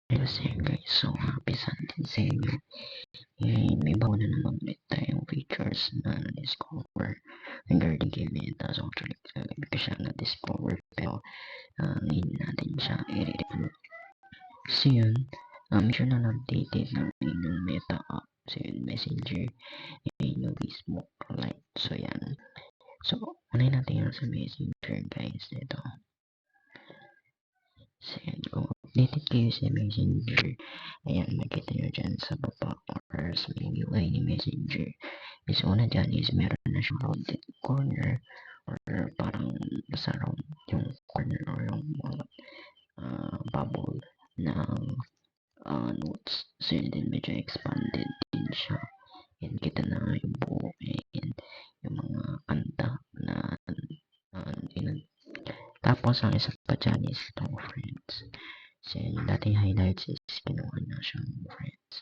Kasi guys, so happy Sunday sa inyo. May bago na naman ulit tayong features na na-discover regarding kay Meta. So actually, hindi ko siya na-discover pero ngayon natin siya i-review. So yun, make sure na updated ng inyong Meta app. So yun, Messenger, yung Facebook Lite. So yan. So, unahin natin yung sa Messenger guys. Ito. So yan, kung updated kayo sa Messenger, ayan, makita nyo dyan sa baba or sa main UI ni Messenger. Is una dyan is meron na siyang rounded corner or parang nasa round yung corner or yung mga bubble ng notes. So yun din, medyo expanded din siya. Yan, kita na yung buo and yung mga kanta na tapos ang isa pa dyan is itong friends. So yung dating highlights is kinuha na siyang friends.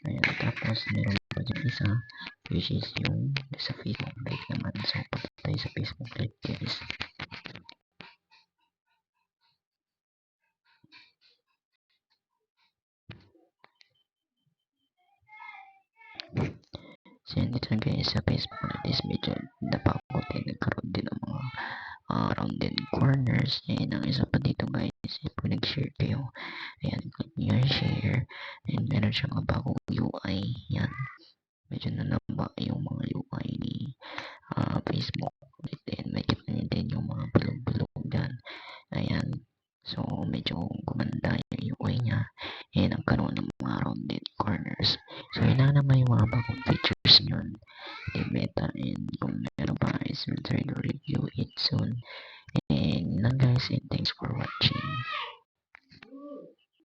Ayan, tapos meron pa dyan isa which is yung sa Facebook Live naman. So pag tayo sa Facebook Live guys, so yan dito guys sa Facebook Live is medyo napakot din, nagkaroon din ng mga rounded corners. And ang isa pa dito guys, kung nag-share kayo, ayan, click nyo yung share and meron siyang bagong UI. Yan, medyo nanamba yung mga UI ni Facebook. Then may kita nyo din yung mga bulog-bulog dyan. Ayan, so medyo gumanda yung UI nya and nagkaroon ng mga rounded corners. So yun na naman yung mga bagong features nyon ni Meta, and kung meron pa is we'll try to review it soon.